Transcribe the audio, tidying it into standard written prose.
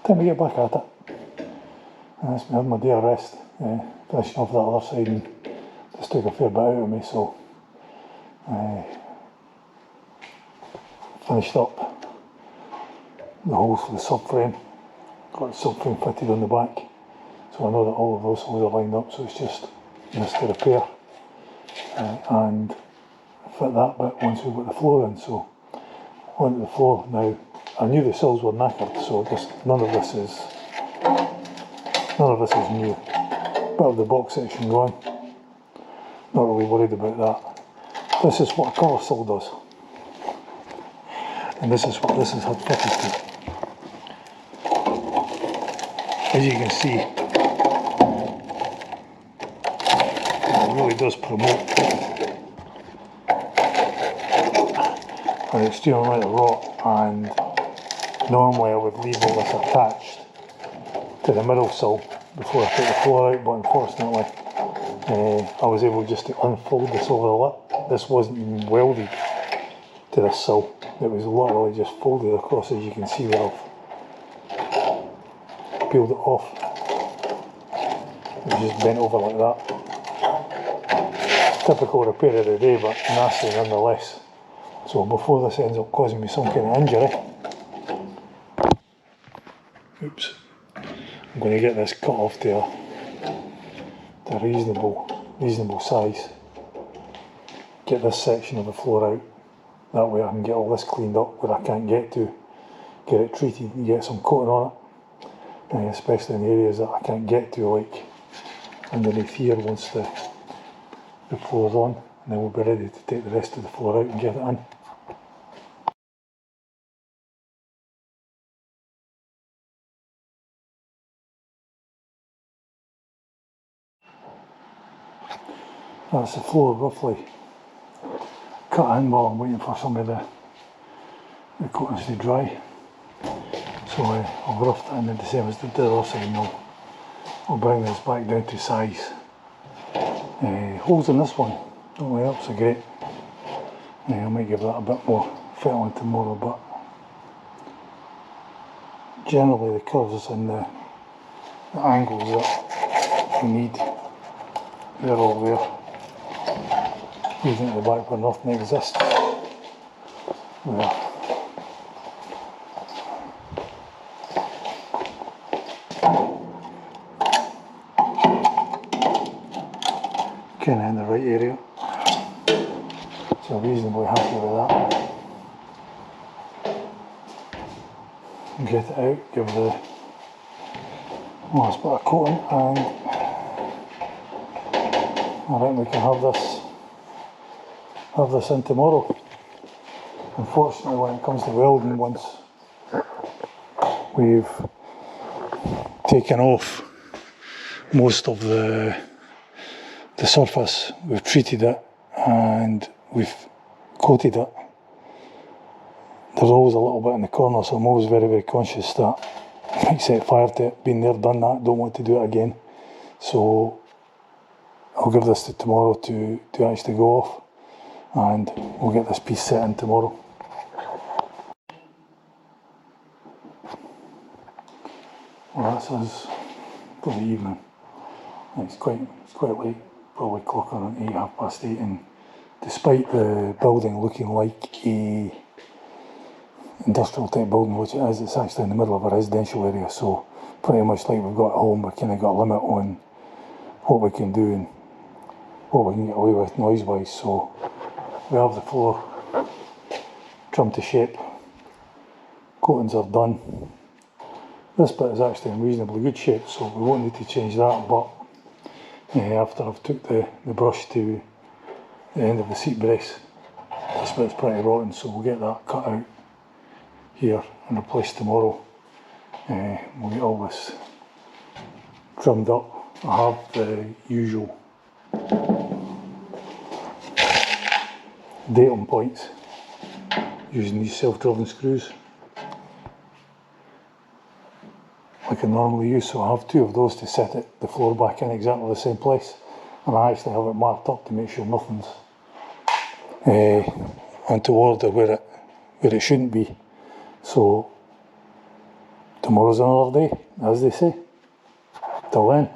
time to get back at it. And that's me having my day of rest, finishing off that other side, and just took a fair bit out of me, so finished up the holes for the subframe, got the subframe fitted on the back, so I know that all of those holes are lined up, so it's just to repair and fit that bit once we've got the floor in. So onto the floor now. I knew the sills were knackered, so none of this is new. Bit of the box section gone, not really worried about that. This is what a colour sill does, and this is what this is had fitted to. As you can see, it really does promote an extreme amount of rot, and normally I would leave all this attached to the middle sill before I put the floor out, but unfortunately I was able just to unfold this over the lip. This wasn't even welded to this sill, it was literally just folded across, as you can see where I've peeled it off. It was just bent over like that. Typical repair of the day, but nasty nonetheless. So before this ends up causing me some kind of injury, oops, I'm going to get this cut off to a reasonable size. Get this section of the floor out. That way I can get all this cleaned up where I can't get to. Get it treated and get some coating on it. Especially in the areas that I can't get to, like underneath here once the floor's on. And then we'll be ready to take the rest of the floor out and get it in. That's the floor roughly cut in while I'm waiting for some of the coatings to dry. So I've roughed it in the same as the other side now. I'll bring this back down to size. Holes in this one don't line up so great. I might give that a bit more fiddling tomorrow, but generally the curves and the angles that we need, they're all there. Even at the back where nothing exists. There. Kind of in the right area, so reasonably happy with that. Get it out, give the last bit of coating, and I think we can have this in tomorrow. Unfortunately, when it comes to welding, once we've taken off most of the surface, we've treated it and we've coated it, there's always a little bit in the corner, so I'm always very, very conscious that I might set fire to it. Been there, done that, don't want to do it again. So I'll give this to tomorrow to actually go off, and we'll get this piece set in tomorrow. Well, that's us for the evening. It's quite late, probably clocking on 8:30, and despite the building looking like a industrial type building, which it is, it's actually in the middle of a residential area, so pretty much like we've got at home, we've kind of got a limit on what we can do and what we can get away with noise wise. So we have the floor trimmed to shape, coatings are done. This bit is actually in reasonably good shape, so we won't need to change that, but after I've took the brush to the end of the seat brace, this bit's pretty rotten, so we'll get that cut out here and replaced tomorrow. We'll get all this trimmed up. I have the usual datum points using these self-driven screws like I normally use, so I have two of those to set the floor back in exactly the same place, and I actually have it marked up to make sure nothing's onto order where it shouldn't be. So tomorrow's another day, as they say. Till then.